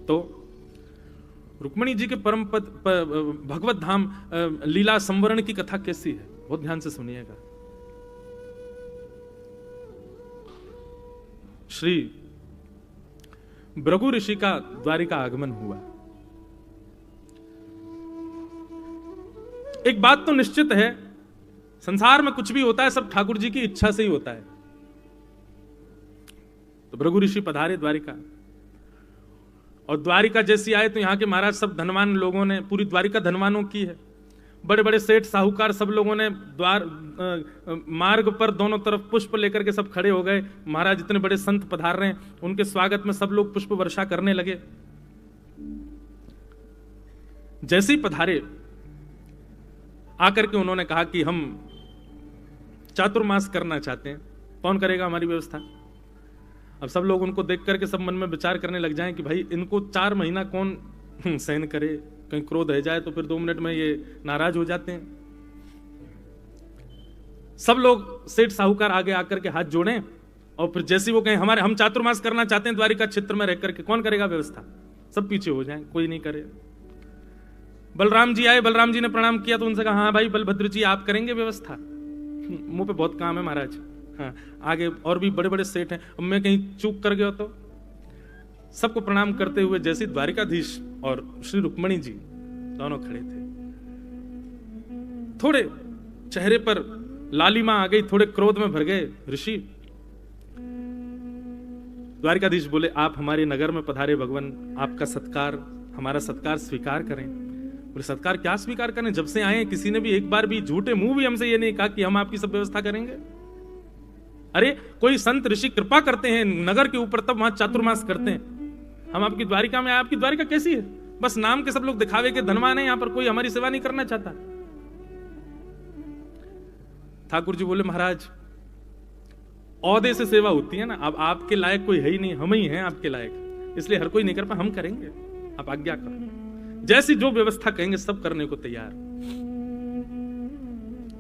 तो रुक्मिणी जी के परम पद भगवत धाम लीला संवरण की कथा कैसी है, बहुत ध्यान से सुनिएगा। श्री भृगु ऋषि का द्वारिका आगमन हुआ। एक बात तो निश्चित है, संसार में कुछ भी होता है सब ठाकुर जी की इच्छा से ही होता है। तो भृगु ऋषि पधारे द्वारिका, और द्वारिका जैसी आए तो यहां के महाराज सब धनवान लोगों ने, पूरी द्वारिका धनवानों की है, बड़े बड़े सेठ साहूकार सब लोगों ने द्वार मार्ग पर दोनों तरफ पुष्प लेकर के सब खड़े हो गए। महाराज इतने बड़े संत पधार रहे हैं, उनके स्वागत में सब लोग पुष्प वर्षा करने लगे। जैसे ही पधारे आकर के उन्होंने कहा कि हम चातुर्मास करना चाहते हैं, कौन करेगा हमारी व्यवस्था। अब सब लोग उनको देख करके सब मन में विचार करने लग जाएं कि भाई इनको 4 महीना कौन सहन करे, कहीं क्रोध रह जाए तो फिर 2 मिनट में ये नाराज हो जाते हैं। सब लोग सेठ साहूकार आगे आकर के हाथ जोड़ें, और फिर जैसे वो कहें हम चातुर्मास करना चाहते हैं द्वारिका क्षेत्र में रह करके, कौन करेगा व्यवस्था, सब पीछे हो जाएं, कोई नहीं करे। बलराम जी आए, बलराम जी ने प्रणाम किया तो उनसे कहा हाँ भाई बलभद्र जी आप करेंगे व्यवस्था, मुंह पे बहुत काम है महाराज। हाँ आगे और भी बड़े बड़े सेठ हैं, अब मैं कहीं चूक कर गया तो। सबको प्रणाम करते हुए जैसे द्वारिकाधीश और श्री रुक्मिणी जी दोनों खड़े थे, थोड़े चेहरे पर लालिमा आ गई, थोड़े क्रोध में भर गए ऋषि। द्वारिकाधीश बोले आप हमारे नगर में पधारे भगवान, आपका सत्कार, हमारा सत्कार स्वीकार करें। बोले सत्कार क्या स्वीकार करें, जब से आए किसी ने भी एक बार भी झूठे मुंह भी हमसे ये नहीं कहा कि हम आपकी सब व्यवस्था करेंगे। अरे कोई संत ऋषि कृपा करते हैं नगर के ऊपर तब वहां चातुर्मास करते हैं, हम आपकी द्वारिका में आए, आपकी द्वारिका कैसी है, बस नाम के सब लोग दिखावे के धनवान है, यहां पर कोई हमारी सेवा नहीं करना चाहता। ठाकुर जी बोले महाराज औहदे से सेवा होती है ना, अब आपके लायक कोई है ही नहीं, हम ही हैं आपके लायक, इसलिए हर कोई नहीं कर पाए, हम करेंगे, आप आज्ञा करो, जैसी जो व्यवस्था कहेंगे सब करने को तैयार।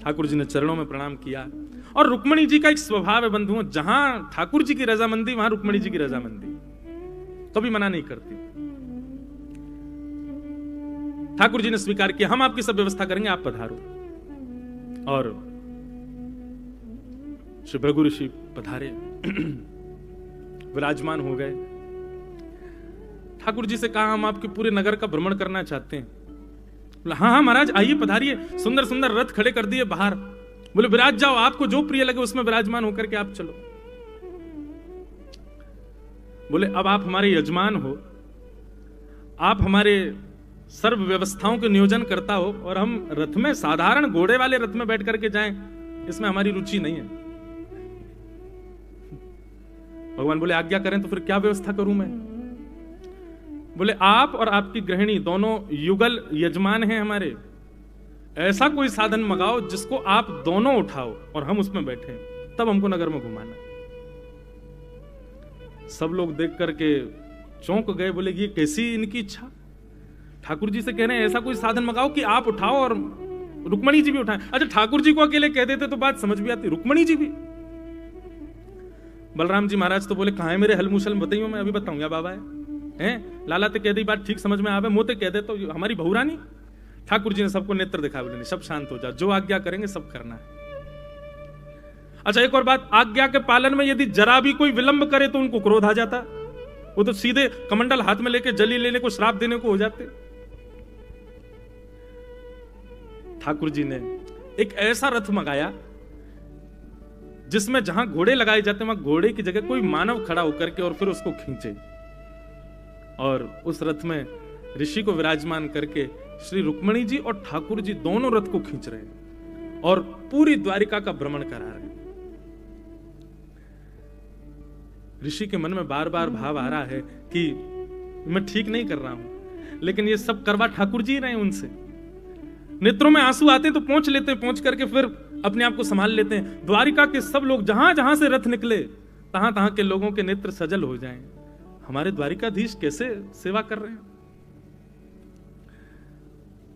ठाकुर जी ने चरणों में प्रणाम किया। और रुक्मिणी जी का एक स्वभाव है बंधुओं, जहां ठाकुर जी की रजामंदी वहां रुक्मिणी जी की रजामंदी, कभी मना नहीं करती। ठाकुर जी ने स्वीकार किया हम आपकी सब व्यवस्था करेंगे, आप पधारो। और श्री भृगु ऋषि पधारे, विराजमान हो गए। ठाकुर जी से कहा हम आपके पूरे नगर का भ्रमण करना चाहते हैं। बोला हाँ हाँ महाराज आइए पधारिए, सुंदर सुंदर रथ खड़े कर दिए बाहर। बोले विराज जाओ, आपको जो प्रिय लगे उसमें विराजमान होकर के आप चलो। बोले अब आप हमारे यजमान हो, आप हमारे सर्व व्यवस्थाओं के नियोजन करता हो, और हम रथ में साधारण घोड़े वाले रथ में बैठ करके जाएं, इसमें हमारी रुचि नहीं है। भगवान बोले आज्ञा करें तो फिर क्या व्यवस्था करूं मैं। बोले आप और आपकी गृहिणी दोनों युगल यजमान हैं हमारे, ऐसा कोई साधन मंगाओ जिसको आप दोनों उठाओ और हम उसमें बैठे, तब हमको नगर में घुमाना। सब लोग देख करके चौंक गए, बोले ये कैसी इनकी इच्छा, ठाकुर जी से कह रहे हैं ऐसा कोई साधन मंगाओ कि आप उठाओ और रुक्मिणी जी भी उठाएं। अच्छा ठाकुर जी को अकेले कह देते तो बात समझ भी आती, रुक्मिणी जी भी। बलराम जी महाराज तो बोले कहां है मेरे हलमुसल, बताइयो मैं अभी बताऊंगा बाबा है लाला ते कह दी बात ठीक समझ में आवे, मोते कह दे तो हमारी बहुरानी। ठाकुर जी ने सबको नेत्र दिखा, बोले सब शांत हो जाओ, जो आज्ञा करेंगे सब करना है। अच्छा एक और बात, आज्ञा के पालन में यदि जरा भी कोई विलंब करे तो उनको क्रोध आ जाता, वो तो सीधे कमंडल हाथ में लेके जली लेने को, श्राप देने को हो जाते। ठाकुर जी ने एक ऐसा रथ मंगाया जिसमें जहां घोड़े लगाए जाते हैं वहां घोड़े की जगह कोई मानव खड़ा होकर के और फिर उसको खींचे, और उस रथ में ऋषि को विराजमान करके श्री रुक्मिणी जी और ठाकुर जी दोनों रथ को खींच रहे हैं और पूरी द्वारिका का भ्रमण करा रहे हैं। ऋषि के मन में बार बार भाव आ रहा है कि मैं ठीक नहीं कर रहा हूं, लेकिन ये सब करवा ठाकुर जी रहे हैं उनसे। नेत्रों में आंसू आते हैं तो पहुंच लेते हैं, पहुंच करके फिर अपने आप को संभाल लेते हैं। द्वारिका के सब लोग जहां जहां से रथ निकले तहां तहां के लोगों के नेत्र सजल हो जाएं, हमारे द्वारिकाधीश कैसे सेवा कर रहे हैं।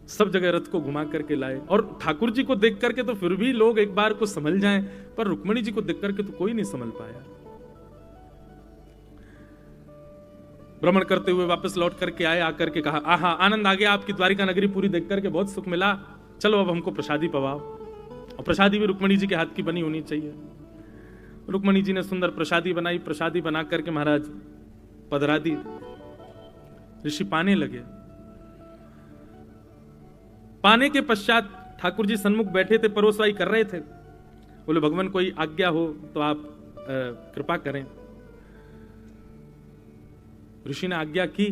सब जगह रथ को घुमा करके लाए, और ठाकुर जी को देख करके तो फिर भी लोग एक बार को समझ जाएं, पर रुक्मिणी जी को देख करके तो कोई नहीं समझ पाया। भ्रमण करते हुए वापस लौट करके आए, आकर के कहा, आहा आनंद आ गया, आपकी द्वारिका नगरी पूरी देख करके बहुत सुख मिला, चलो अब हमको प्रसादी पवाओ। और प्रसादी भी रुक्मणी जी के हाथ की बनी होनी चाहिए। रुक्मणी जी ने सुंदर प्रसादी बनाई, प्रसादी बना करके महाराज पधरा दी। ऋषि पाने लगे। पाने के पश्चात ठाकुर जी सन्मुख बैठे थे, परोसवाई कर रहे थे। बोले भगवान कोई आज्ञा हो तो आप कृपा करें। ऋषि ने आज्ञा की।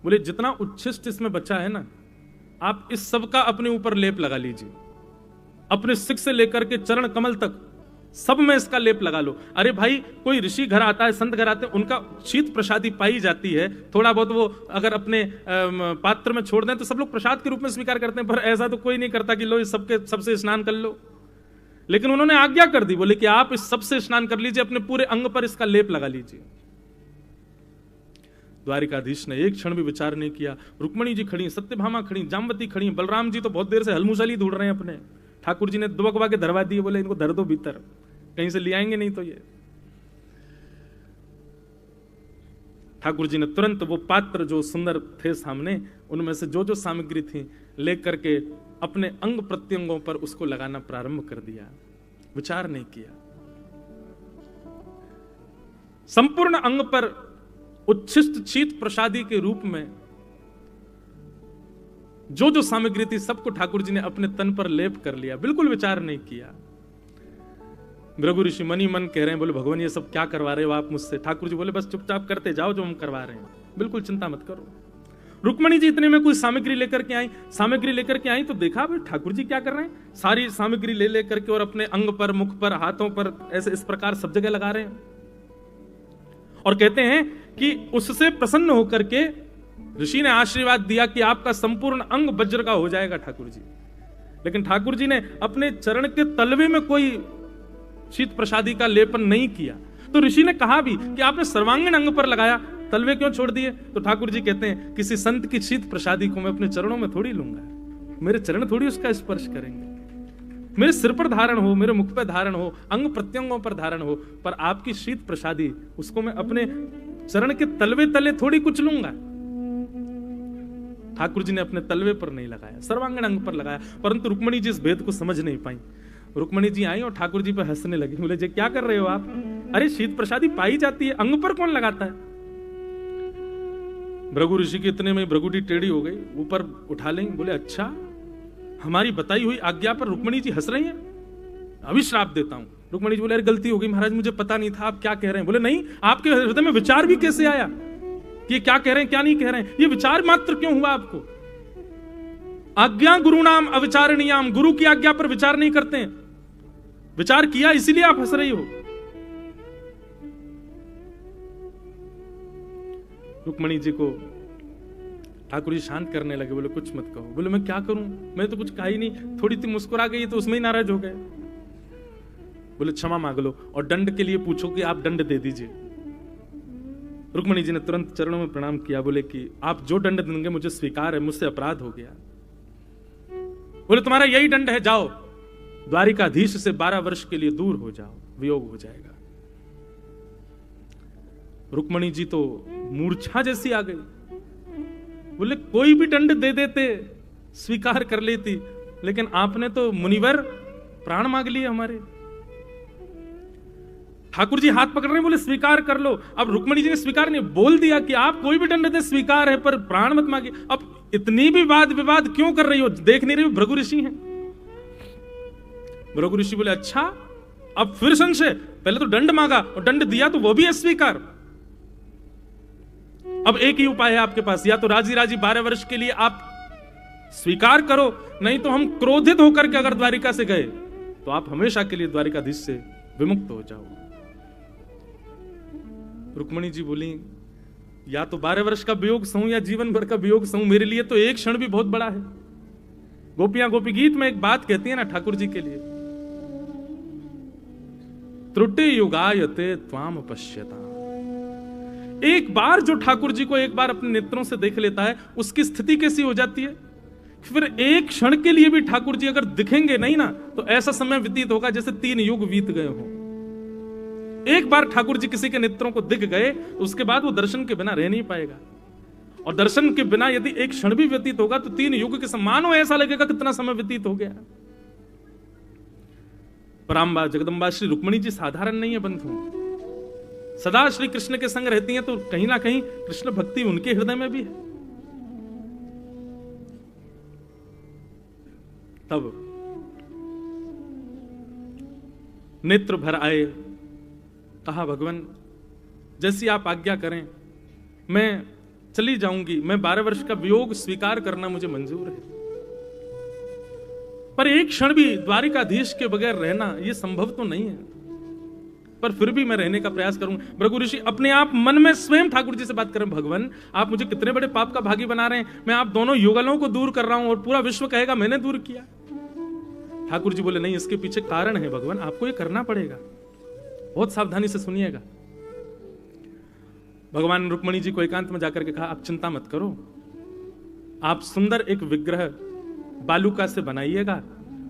बोले जितना उच्छिष्ट इसमें बचा है ना, आप इस सब का अपने ऊपर लेप लगा लीजिए, अपने सिक से लेकर के चरण कमल तक सब में इसका लेप लगा लो। अरे भाई, कोई ऋषि घर आता है, संत घर आते हैं, उनका शीत प्रसादी पाई जाती है, थोड़ा बहुत वो अगर अपने पात्र में छोड़ दें तो सब लोग प्रसाद के रूप में स्वीकार करते हैं, पर ऐसा तो कोई नहीं करता कि लो इस सबके सबसे स्नान कर लो। लेकिन उन्होंने आज्ञा कर दी, बोले कि आप इस सबसे स्नान कर लीजिए, अपने पूरे अंग पर इसका लेप लगा लीजिए। द्वारिकाधीश ने एक क्षण भी विचार नहीं किया। रुक्मणी जी खड़ी, सत्यभामा खड़ी, जामवती खड़ी, बलराम जी तो बहुत देर से हलमुसली ढूंढ रहे हैं अपने। ठाकुर जी ने दुबकवा के धरवा दिए, बोले इनको धर दो भीतर, कहीं से ले आएंगे नहीं तो ये। ठाकुर जी ने तुरंत वो पात्र जो सुंदर थे सामने, उनमें से जो जो सामग्री थी लेकर के अपने अंग प्रत्यंगों पर उसको लगाना प्रारंभ कर दिया, विचार नहीं किया। संपूर्ण अंग पर उच्छिष्ट शीत प्रसादी के रूप में जो जो सामग्री थी सबको ठाकुर जी ने अपने तन पर लेप कर लिया, बिल्कुल विचार नहीं किया। भृगु ऋषि मनी मन कह रहे हैं, बोले भगवान ये सब क्या करवा रहे हो आप मुझसे। ठाकुर जी बोले बस चुपचाप करते जाओ जो हम करवा रहे हैं, बिल्कुल चिंता मत करो। रुक्मणी जी इतने में कोई सामग्री लेकर के आई, सामग्री लेकर के आई तो देखा भाई ठाकुर जी क्या कर रहे हैं, सारी सामग्री ले लेकर के और अपने अंग पर, मुख पर, हाथों पर ऐसे इस प्रकार सब जगह लगा रहे हैं। और कहते हैं कि उससे प्रसन्न होकर के ऋषि ने आशीर्वाद दिया कि आपका संपूर्ण अंग वज्र का हो जाएगा ठाकुर जी। लेकिन ठाकुर जी ने अपने चरण के तलवे में कोई शीत प्रसादी का लेपन नहीं किया। तो ऋषि ने कहा भी कि आपने सर्वांगीण अंग पर लगाया, तलवे क्यों छोड़ दिए। तो ठाकुर जी कहते हैं किसी संत की शीत प्रसादी को मैं अपने चरणों में थोड़ी लूंगा, मेरे चरण थोड़ी उसका स्पर्श करेंगे। मेरे सिर पर धारण हो, मेरे मुख पर धारण हो, अंग प्रत्यंगों पर धारण हो, पर आपकी शीत प्रसादी उसको मैं अपने चरण के तलवे तले थोड़ी कुछ लूंगा। ठाकुर जी ने अपने तलवे पर नहीं लगाया, सर्वांगीण अंग पर लगाया। परंतु रुक्मणी जी इस भेद को समझ नहीं पाई। रुक्मणी जी आई और ठाकुर जी पर हंसने लगी। बोले जी क्या कर रहे हो आप, अरे शीत प्रसादी पाई जाती है, अंग पर कौन लगाता है। भृगु ऋषि के इतने में भृगुटी टेढ़ी हो गई, ऊपर उठा लेंगे। बोले अच्छा, हमारी बताई हुई आज्ञा पर रुक्मणी जी हंस रही हैं, अभी श्राप देता हूं। रुक्मणी जी बोले अरे गलती हो गई महाराज, मुझे पता नहीं था आप क्या कह रहे हैं। बोले नहीं, आपके हृदय में विचार भी कैसे आया कि ये क्या कह रहे हैं क्या नहीं कह रहे हैं, ये विचार मात्र क्यों हुआ आपको। आज्ञा गुरु नाम अविचारणीयाम, गुरु की आज्ञा पर विचार नहीं करते हैं, विचार किया इसीलिए आप हंस रही हो। रुक्मणी जी को ठाकुर जी शांत करने लगे। बोले कुछ मत कहो। बोले मैं क्या करूं, मैं तो कुछ कहा ही नहीं, थोड़ी सी मुस्कुरा गई तो उसमें ही नाराज हो गए। बोले क्षमा मांग लो और दंड के लिए पूछो कि आप दंड दे दीजिए। रुक्मणी जी ने तुरंत चरणों में प्रणाम किया। बोले कि आप जो दंड देंगे मुझे स्वीकार है, मुझसे अपराध हो गया। बोले तुम्हारा यही दंड है, जाओ द्वारिकाधीश से 12 वर्ष के लिए दूर हो जाओ, वियोग हो जाएगा। रुक्मणी जी तो मूर्छा जैसी आ गई। बोले कोई भी दंड दे देते, स्वीकार कर लेती, लेकिन आपने तो मुनिवर प्राण मांग लिए हमारे। ठाकुर जी हाथ पकड़ रहे हैं, बोले स्वीकार कर लो। अब रुक्मणी जी ने स्वीकार नहीं, बोल दिया कि आप कोई भी दंड दे स्वीकार है, पर प्राण मत मांगिए। अब इतनी भी वाद विवाद क्यों कर रही हो, देख नहीं रही हो भृगु ऋषि हैं। भृगु ऋषि बोले अच्छा, अब फिर संशय, पहले तो दंड मांगा और दंड दिया तो वो भी अस्वीकार। अब एक ही उपाय है आपके पास, या तो राजी राजी 12 वर्ष के लिए आप स्वीकार करो, नहीं तो हम क्रोधित होकर के अगर द्वारिका से गए तो आप हमेशा के लिए द्वारिकाधीश से विमुक्त हो जाओ। रुक्मणी जी बोली या तो 12 वर्ष का वियोग सहूं या जीवन भर का वियोग सहूं, मेरे लिए तो एक क्षण भी बहुत बड़ा है। गोपियां गोपी गीत में एक बात कहती है ना ठाकुर जी के लिए, त्रुटि युगायते त्वाम पश्यता। एक बार जो ठाकुर जी को एक बार अपने नेत्रों से देख लेता है, उसकी स्थिति कैसी हो जाती है, फिर एक क्षण के लिए भी ठाकुर जी अगर दिखेंगे नहीं ना, तो ऐसा समय व्यतीत होगा जैसे 3 युग बीत गए हों। एक बार ठाकुर जी किसी के नेत्रों को दिख गए, उसके बाद वो दर्शन के बिना रह नहीं पाएगा। और दर्शन के बिना यदि एक क्षण भी व्यतीत होगा तो 3 युग के समान हो, ऐसा लगेगा कितना समय व्यतीत हो गया। पराम्बा जगदम्बा श्री रुक्मिणी जी साधारण नहीं है बंधु, सदा श्री कृष्ण के संग रहती हैं, तो कहीं ना कहीं कृष्ण भक्ति उनके हृदय में भी है। तब नेत्र भर आए, कहा भगवान जैसी आप आज्ञा करें, मैं चली जाऊंगी, मैं 12 वर्ष का वियोग स्वीकार करना मुझे मंजूर है, पर एक क्षण भी द्वारिकाधीश के बगैर रहना यह संभव तो नहीं है, पर फिर भी मैं रहने का प्रयास करूंगा। भृगु ऋषि अपने आप मन में स्वयं ठाकुर जी से बात करें, भगवान आप मुझे कितने बड़े पाप का भागी बना रहे हैं, मैं आप दोनों युगलों को दूर कर रहा हूं और पूरा विश्व कहेगा मैंने दूर किया। ठाकुर जी बोले नहीं, इसके पीछे कारण है भगवान, आपको ये करना पड़ेगा, बहुत सावधानी से सुनिएगा। भगवान रुक्मिणी जी को एकांत में जाकर के कहा आप चिंता मत करो, आप सुंदर एक विग्रह बालूका से बनाइएगा,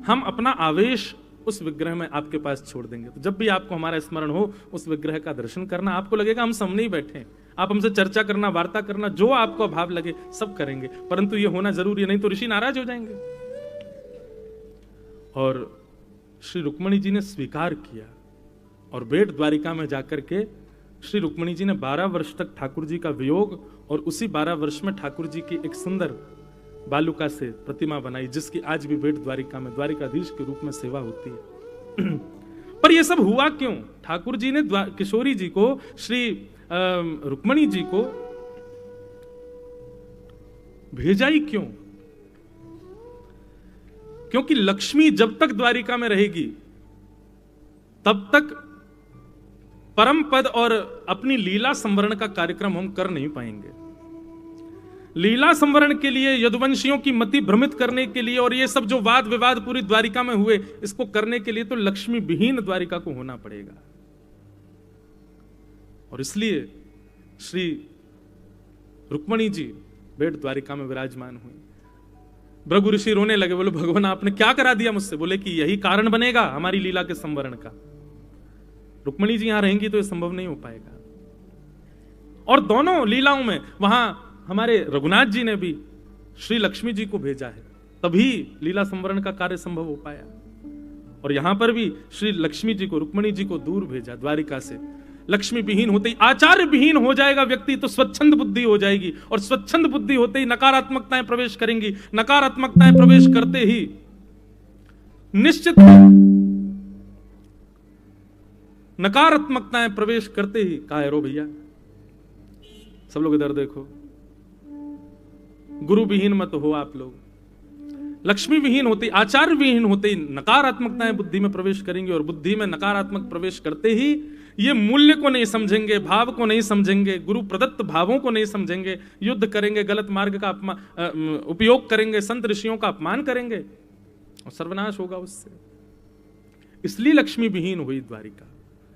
हम अपना आवेश उस विग्रह में आपके पास छोड़ देंगे, तो जब भी आपको हमारा स्मरण हो उस विग्रह का दर्शन करना, आपको लगेगा हम सामने ही बैठे हैं, आप हमसे चर्चा करना, वार्ता करना, जो आपको भाव लगे सब करेंगे, परंतु ये होना जरूरी है, नहीं तो ऋषि नाराज हो जाएंगे। और श्री रुक्मिणी जी ने स्वीकार किया और बेट द्वारिका में जाकर के श्री रुक्मिणी जी ने 12 वर्ष तक ठाकुर जी का वियोग और उसी 12 वर्ष में ठाकुर जी की एक सुंदर बालूका से प्रतिमा बनाई, जिसकी आज भी बेट द्वारिका में द्वारिकाधीश के रूप में सेवा होती है। पर यह सब हुआ क्यों? ठाकुर जी ने किशोरी जी को, श्री रुक्मिणी जी को भेजा ही क्यों? क्योंकि लक्ष्मी जब तक द्वारिका में रहेगी तब तक परम पद और अपनी लीला संवरण का कार्यक्रम हम कर नहीं पाएंगे। लीला संवरण के लिए, यदुवंशियों की मति भ्रमित करने के लिए और ये सब जो वाद विवाद पूरी द्वारिका में हुए, इसको करने के लिए तो लक्ष्मी विहीन द्वारिका को होना पड़ेगा। और इसलिए श्री रुक्मिणी जी बेट द्वारिका में विराजमान हुई। भृगु ऋषि रोने लगे, बोले भगवान आपने क्या करा दिया मुझसे? बोले कि यही कारण बनेगा हमारी लीला के संवरण का, रुक्मिणी जी यहां रहेंगी तो यह संभव नहीं हो पाएगा। और दोनों लीलाओं में वहां हमारे रघुनाथ जी ने भी श्री लक्ष्मी जी को भेजा है, तभी लीला संवरण का कार्य संभव हो पाया। और यहां पर भी श्री लक्ष्मी जी को, रुक्मिणी जी को दूर भेजा द्वारिका से। लक्ष्मी विहीन होते ही आचार्य विहीन हो जाएगा व्यक्ति, तो स्वच्छंद बुद्धि हो जाएगी, और स्वच्छंद बुद्धि होते ही नकारात्मकताएं प्रवेश करेंगी, नकारात्मकताएं प्रवेश करते ही निश्चित नकारात्मकताएं प्रवेश करते ही कहा रो भैया, सब लोग इधर देखो, गुरु विहीन मत हो आप लोग। लक्ष्मी विहीन होते, आचार्य विहीन होते ही नकारात्मकताएं बुद्धि में प्रवेश करेंगी, और बुद्धि में नकारात्मक प्रवेश करते ही ये मूल्य को नहीं समझेंगे, भाव को नहीं समझेंगे, गुरु प्रदत्त भावों को नहीं समझेंगे, युद्ध करेंगे, गलत मार्ग का उपयोग करेंगे, संत ऋषियों का अपमान करेंगे और सर्वनाश होगा उससे। इसलिए लक्ष्मी विहीन हुई द्वारिका,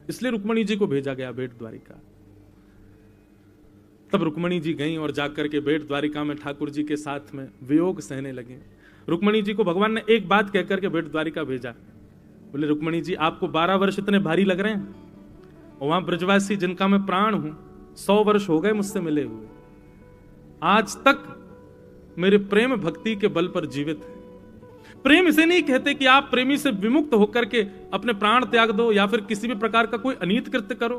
इसलिए रुक्मिणी जी को भेजा गया बेट द्वारिका। तब रुक्मिणी जी गईं और जाकर के बेट द्वारिका में ठाकुर जी के साथ में वियोग सहने लगे। रुक्मिणी जी को भगवान ने एक बात कहकर के बेट द्वारिका भेजा, बोले रुक्मिणी जी आपको 12 वर्ष इतने भारी लग रहे हैं, और वहां ब्रजवासी जिनका मैं प्राण हूं 100 वर्ष हो गए मुझसे मिले हुए, आज तक मेरे प्रेम भक्ति के बल पर जीवित है। प्रेम इसे नहीं कहते कि आप प्रेमी से विमुक्त होकर के अपने प्राण त्याग दो या फिर किसी भी प्रकार का कोई अनीत कृत्य करो।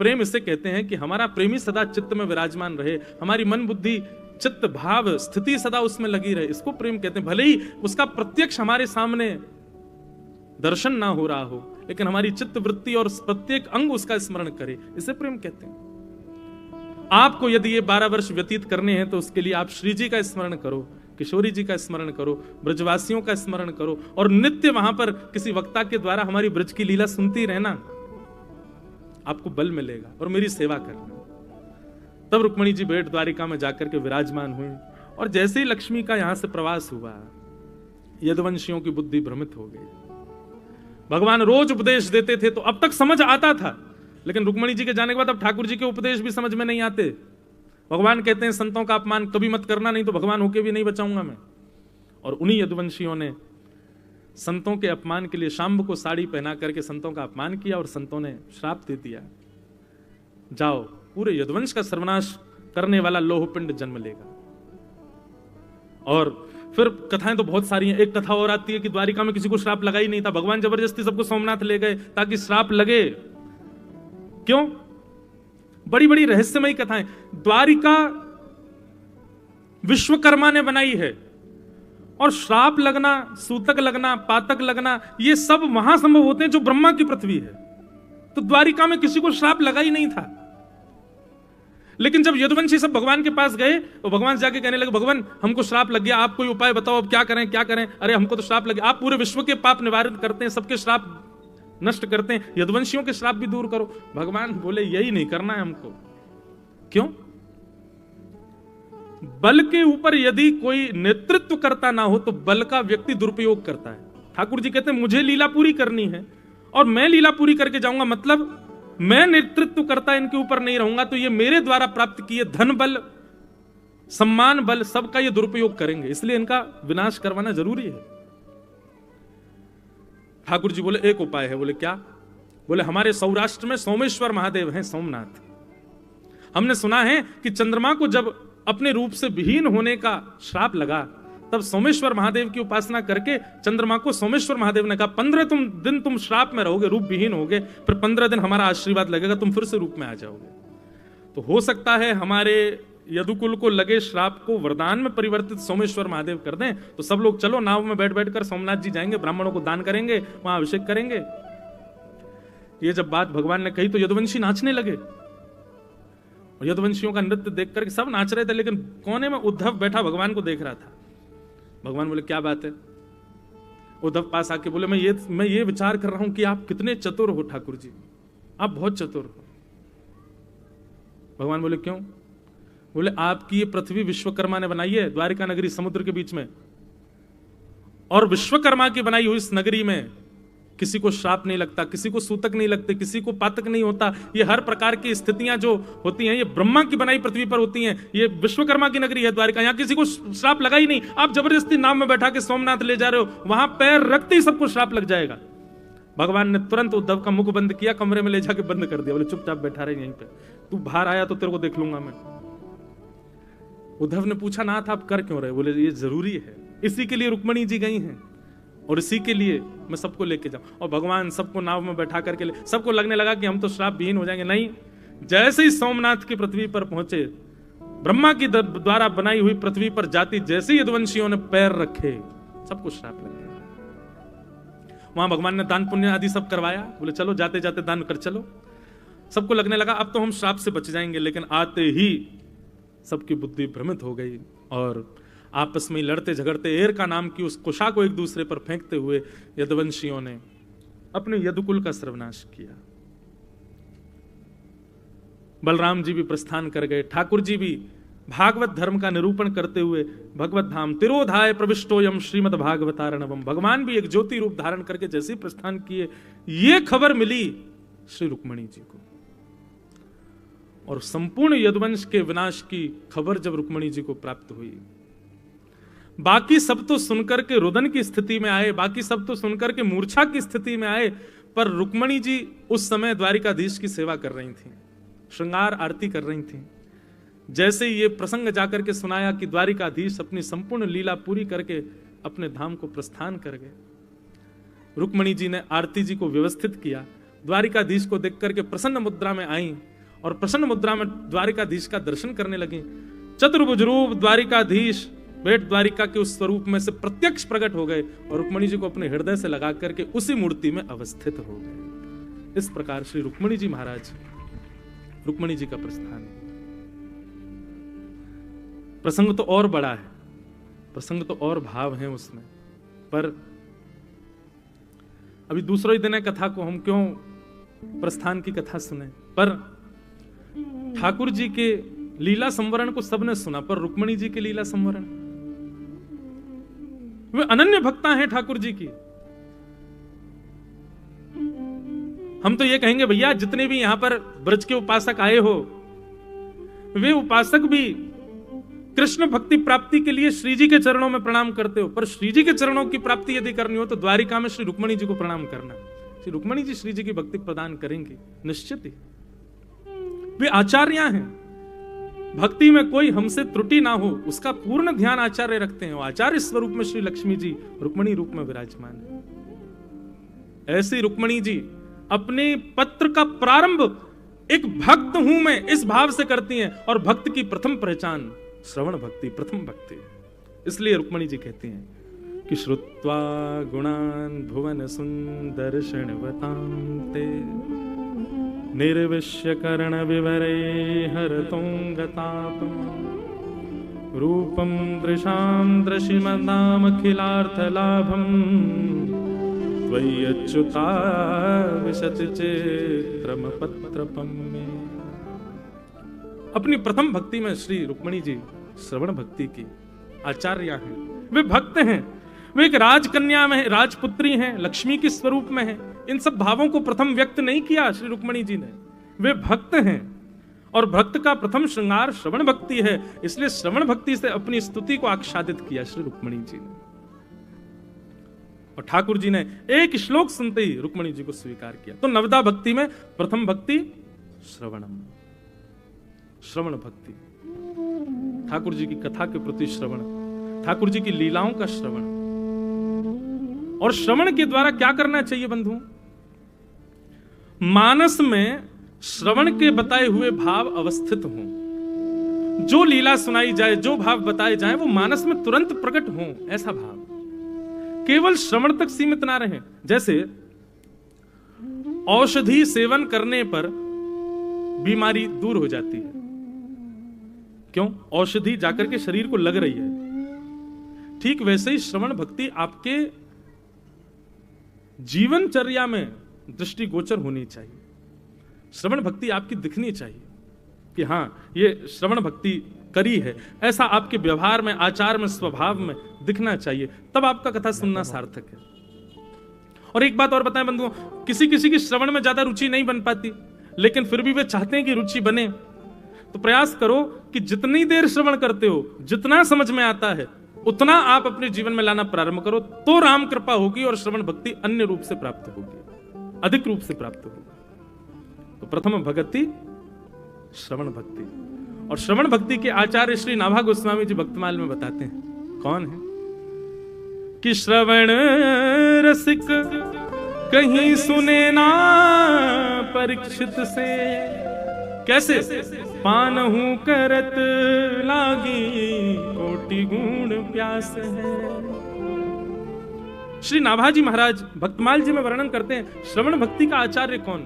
प्रेम इसे कहते हैं कि हमारा प्रेमी सदा चित्त में विराजमान रहे, हमारी मन बुद्धि चित्त भाव स्थिति सदा उसमें लगी रहे, इसको प्रेम कहते हैं। भले ही उसका प्रत्यक्ष हमारे सामने दर्शन ना हो रहा हो, लेकिन हमारी चित्त वृत्ति और प्रत्येक अंग उसका स्मरण करे, इसे प्रेम कहते हैं। आपको यदि ये 12 वर्ष व्यतीत करने हैं तो उसके लिए आप श्री जी का स्मरण करो, किशोरी जी का स्मरण करो, ब्रजवासियों का स्मरण करो, और नित्य वहां पर किसी वक्ता के द्वारा हमारी ब्रज की लीला सुनती रहना, आपको बल मिलेगा, और मेरी सेवा करना। तब रुक्मिणी जी बेट द्वारिका में जाकर के विराजमान हुई, और जैसे ही लक्ष्मी का यहां से प्रवास हुआ, यदुवंशियों की बुद्धि भ्रमित हो गई। भगवान रोज उपदेश देते थे तो अब तक समझ आता था, लेकिन रुक्मिणी जी के जाने के बाद अब ठाकुर जी के उपदेश भी समझ में नहीं आते। भगवान कहते हैं संतों का अपमान कभी मत करना, नहीं तो भगवान होके भी नहीं बचाऊंगा मैं। और उन्हीं यदुवंशियों ने संतों के अपमान के लिए शाम्ब को साड़ी पहना करके संतों का अपमान किया, और संतों ने श्राप दे दिया, जाओ पूरे यदुवंश का सर्वनाश करने वाला लोह पिंड जन्म लेगा। और फिर कथाएं तो बहुत सारी हैं। एक कथा और आती है कि द्वारिका में किसी को श्राप लगा ही नहीं था, भगवान जबरदस्ती सबको सोमनाथ ले गए ताकि श्राप लगे। क्यों? बड़ी बड़ी रहस्यमयी कथाएं। द्वारिका विश्वकर्मा ने बनाई है, और श्राप लगना, सूतक लगना, पातक लगना, ये सब वहां संभव होते हैं जो ब्रह्मा की पृथ्वी है। तो द्वारिका में किसी को श्राप लगा ही नहीं था। लेकिन जब यदुवंशी सब भगवान के पास गए तो भगवान जाके कहने लगे, भगवान हमको श्राप लग गया, आप कोई उपाय बताओ, अब क्या करें क्या करें। अरे हमको तो श्राप लग गया, आप पूरे विश्व के पाप निवारण करते हैं, सबके श्राप नष्ट करते हैं, यदुवंशियों के श्राप भी दूर करो। भगवान बोले यही नहीं करना है हमको। क्यों? बल के ऊपर यदि कोई नेतृत्व करता ना हो तो बल का व्यक्ति दुरुपयोग करता है। ठाकुर जी कहते हैं मुझे लीला पूरी करनी है और मैं लीला पूरी करके जाऊंगा, मतलब मैं नेतृत्व करता इनके ऊपर नहीं रहूंगा तो ये मेरे द्वारा प्राप्त किए धन बल, सम्मान बल, सबका ये दुरुपयोग करेंगे, इसलिए इनका विनाश करवाना जरूरी है। ठाकुर जी बोले एक उपाय है। बोले क्या? बोले हमारे सौराष्ट्र में सोमेश्वर महादेव हैं, सोमनाथ। हमने सुना है कि चंद्रमा को जब अपने रूप से विहीन होने का श्राप लगा तब सोमेश्वर महादेव की उपासना करके चंद्रमा को सोमेश्वर महादेव ने कहा 15 दिन तुम श्राप में रहोगे, रूप विहीन होगे, फिर 15 दिन हमारा आशीर्वाद लगेगा, तुम फिर से रूप में आ जाओगे। तो हो सकता है हमारे यदुकुल को लगे श्राप को वरदान में परिवर्तित सोमेश्वर महादेव कर दें। तो सब लोग चलो नाव में बैठ बैठ कर सोमनाथ जी जाएंगे, ब्राह्मणों को दान करेंगे, वहां अभिषेक करेंगे। ये जब बात भगवान ने कही तो यदुवंशी नाचने लगे। और यदुवंशियों का नृत्य देख करके सब नाच रहे थे, लेकिन कोने में उद्धव बैठा भगवान को देख रहा था। भगवान बोले क्या बात है? उद्धव पास आके बोले मैं ये विचार कर रहा हूं कि आप कितने चतुर हो ठाकुर जी, आप बहुत चतुर हो। भगवान बोले क्यों? बोले आपकी ये पृथ्वी विश्वकर्मा ने बनाई है, द्वारिका नगरी समुद्र के बीच में, और विश्वकर्मा की बनाई हुई इस नगरी में किसी को श्राप नहीं लगता, किसी को सूतक नहीं लगते, किसी को पातक नहीं होता। ये हर प्रकार की स्थितियां जो होती हैं ये ब्रह्मा की बनाई पृथ्वी पर होती हैं। ये विश्वकर्मा की नगरी है द्वारिका, यहां किसी को श्राप लगा ही नहीं। आप जबरदस्ती नाव में बैठा के सोमनाथ ले जा रहे हो, वहां पैर रखते ही सबको श्राप लग जाएगा। भगवान ने तुरंत उद्धव का मुख बंद किया, कमरे में ले जाके बंद कर दिया। बोले चुपचाप बैठा रहे यहीं पे, तू बाहर आया तो तेरे को देख लूंगा मैं। उद्धव ने पूछा नाथ आप कर क्यों रहे? बोले ये जरूरी है, इसी के लिए रुक्मणी जी गई हैं और इसी के लिए मैं सबको लेके जाऊं। और भगवान सबको नाव में बैठा करके सबको लगने लगा कि हम तो श्राप विहीन हो जाएंगे। नहीं, जैसे ही सोमनाथ की पृथ्वी पर पहुंचे, ब्रह्मा की द्वारा बनाई हुई पृथ्वी पर जाति जैसे यदुवंशियों ने पैर रखे सबको श्राप लग गया। वहां भगवान ने दान पुण्य आदि सब करवाया। बोले चलो जाते जाते दान कर चलो। सबको लगने लगा अब तो हम श्राप से बच जाएंगे, लेकिन आते ही सबकी बुद्धि भ्रमित हो गई और आपस में लड़ते झगड़ते एर का नाम की उस कुशा को एक दूसरे पर फेंकते हुए यदुवंशियों ने अपने यदुकुल का सर्वनाश किया। बलराम जी भी प्रस्थान कर गए, ठाकुर जी भी भागवत धर्म का निरूपण करते हुए भगवत धाम तिरोधाय प्रविष्टोयम श्रीमद भागवतारणवम, भगवान भी एक ज्योति रूप धारण करके जैसे प्रस्थान किए, ये खबर मिली श्री रुक्मणी जी को। और संपूर्ण यदुवंश के विनाश की खबर जब रुक्मणी जी को प्राप्त हुई, बाकी सब तो सुनकर के रुदन की स्थिति में आए, बाकी सब तो सुनकर के मूर्छा की स्थिति में आए, पर रुक्मणी जी उस समय द्वारिकाधीश की सेवा कर रही थी, श्रृंगार आरती कर रही थी। जैसे ये प्रसंग जाकर के सुनाया कि द्वारिकाधीश अपनी संपूर्ण लीला पूरी करके अपने धाम को प्रस्थान कर गए, रुक्मणी जी ने आरती जी को व्यवस्थित किया, द्वारिकाधीश को देख करके प्रसन्न मुद्रा में आई और प्रसन्न मुद्रा में द्वारिकाधीश का दर्शन करने लगी। चतुर्भुज रूप द्वारिकाधीश बेट द्वारिका के उस स्वरूप में से प्रत्यक्ष प्रकट हो गए और रुक्मणी जी को अपने हृदय से लगा करके उसी मूर्ति में अवस्थित हो गए। इस प्रकार श्री रुक्मणी जी महाराज, रुक्मणी जी का प्रस्थान। प्रसंग तो और बड़ा है, प्रसंग तो और भाव है उसमें, पर अभी दूसरा ही दिन है कथा को, हम क्यों प्रस्थान की कथा सुने। पर ठाकुर जी के लीला संवरण को सबने सुना, पर रुक्मणी जी के लीला संवरण, वे अनन्य भक्ता हैं ठाकुर जी की। हम तो ये कहेंगे भैया जितने भी यहां पर ब्रज के उपासक आए हो, वे उपासक भी कृष्ण भक्ति प्राप्ति के लिए श्री जी के चरणों में प्रणाम करते हो, पर श्री जी के चरणों की प्राप्ति यदि करनी हो तो द्वारिका में श्री रुक्मणी जी को प्रणाम करना। श्री रुक्मणी जी श्री जी की भक्ति प्रदान करेंगी निश्चित ही। वे आचार्या हैं, भक्ति में कोई हमसे त्रुटि ना हो, उसका पूर्ण ध्यान आचार्य रखते हैं। आचार्य स्वरूप में श्री लक्ष्मी जी रुक्मणी रूप में विराजमान है। ऐसी रुक्मणी जी अपने पत्र का प्रारंभ एक भक्त हूं मैं इस भाव से करती हैं, और भक्त की प्रथम पहचान श्रवण भक्ति, प्रथम भक्ति। इसलिए रुक्मणी जी कहती हैं कि श्रुत्वा गुणान भुवन सुंदर शृण्वतांते निर्विश्य कर्ण विवरे हरतोंगतापम रूपम दृशाम दृशिमदाम अखिलार्थ लाभम त्वयि अच्युता विशति चित्रम पत्रपम में। अपनी प्रथम भक्ति में श्री रुक्मणी जी श्रवण भक्ति की आचार्य हैं। वे भक्त हैं, वे एक राजकन्या में राजपुत्री हैं, लक्ष्मी के स्वरूप में हैं। इन सब भावों को प्रथम व्यक्त नहीं किया श्री रुक्मणी जी ने। वे भक्त हैं, और भक्त का प्रथम श्रृंगार श्रवण भक्ति है। इसलिए श्रवण भक्ति से अपनी स्तुति को आच्छादित किया श्री रुक्मणी जी ने। और ठाकुर जी ने एक श्लोक सुनते ही रुक्मणी जी को स्वीकार किया। तो नवदा भक्ति में प्रथम भक्ति श्रवणम, श्रवण भक्ति, ठाकुर जी की कथा के प्रति श्रवण, ठाकुर जी की लीलाओं का श्रवण। और श्रवण के द्वारा क्या करना चाहिए बंधु? मानस में श्रवण के बताए हुए भाव अवस्थित हों। जो लीला सुनाई जाए, जो भाव बताए जाए, वो मानस में तुरंत प्रकट हों, ऐसा भाव। केवल श्रवण तक सीमित ना रहे। जैसे औषधि सेवन करने पर बीमारी दूर हो जाती है, क्यों? औषधि जाकर के शरीर को लग रही है। ठीक वैसे ही श्रवण भक्ति आपके जीवनचर्या में दृष्टिगोचर होनी चाहिए। श्रवण भक्ति आपकी दिखनी चाहिए कि हां, ये श्रवण भक्ति करी है, ऐसा आपके व्यवहार में, आचार में, स्वभाव में दिखना चाहिए। तब आपका कथा सुनना सार्थक है। और एक बात और बताएं बंधुओं, किसी किसी की श्रवण में ज्यादा रुचि नहीं बन पाती, लेकिन फिर भी वे चाहते हैं कि रुचि बने। तो प्रयास करो कि जितनी देर श्रवण करते हो, जितना समझ में आता है, उतना आप अपने जीवन में लाना प्रारंभ करो, तो राम कृपा होगी और श्रवण भक्ति अन्य रूप से प्राप्त होगी, अधिक रूप से प्राप्त होगी। तो प्रथम भक्ति श्रवण भक्ति। और श्रवण भक्ति के आचार्य श्री नाभा गोस्वामी जी भक्तमाल में बताते हैं, कौन है कि श्रवण रसिक कहीं सुने ना परीक्षित से, कैसे? पानहु करत लागी कोटि गुण प्यास है। श्री नाभाजी महाराज भक्तमाल जी में वर्णन करते हैं श्रवण भक्ति का आचार्य कौन?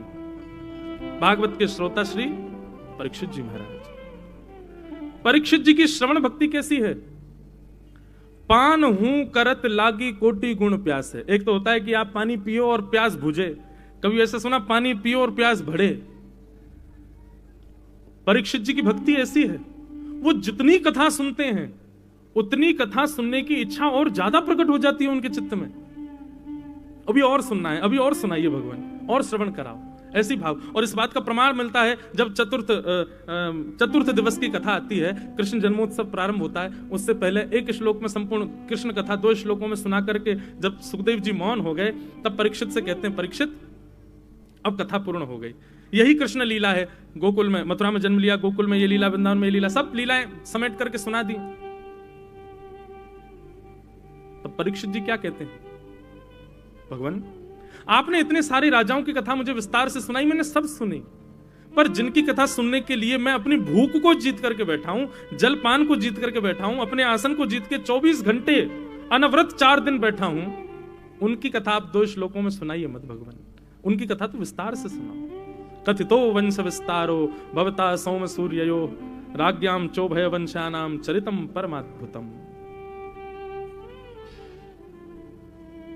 भागवत के श्रोता श्री परीक्षित जी महाराज। परीक्षित जी की श्रवण भक्ति कैसी है? पान हूं करत लागी कोटि गुण प्यास है। एक तो होता है कि आप पानी पियो और प्यास बुझे, कभी ऐसा सुना पानी पियो और प्यास बढ़े? परीक्षित जी की भक्ति ऐसी है, वो जितनी कथा सुनते हैं उतनी कथा सुनने की इच्छा और ज्यादा प्रकट हो जाती है उनके चित्त में। अभी और सुनना है, अभी और सुनाइए भगवान, और श्रवण कराओ, ऐसी भाव। और इस बात का प्रमाण मिलता है जब चतुर्थ दिवस की कथा आती है, कृष्ण जन्मोत्सव प्रारंभ होता है, उससे पहले एक श्लोक में संपूर्ण कृष्ण कथा 2 श्लोकों में सुना करके जब सुखदेव जी मौन हो गए, तब परीक्षित से कहते हैं, परीक्षित अब कथा पूर्ण हो गई। यही कृष्ण लीला है। गोकुल में, मथुरा में जन्म लिया, गोकुल में ये लीला, वृंदावन में ये लीला, सब लीलाएं समेट करके सुना दी। तब परीक्षित जी क्या कहते हैं, भगवान आपने इतने सारे राजाओं की कथा मुझे विस्तार से सुनाई, मैंने सब सुनी, पर जिनकी कथा सुनने के लिए मैं अपनी भूख को जीत करके बैठा हूं, जलपान को जीत करके बैठा हूं, अपने आसन को जीत के 24 घंटे अनवरत 4 दिन बैठा हूं, उनकी कथा आप 2 श्लोकों में सुनाइए मत भगवान, उनकी कथा तो विस्तार से सुनाओ। कथितो वंश विस्तारो भवता सोम सूर्ययो राज्ञाम चोभय वंशानाम चरितम परमाद्भुतम।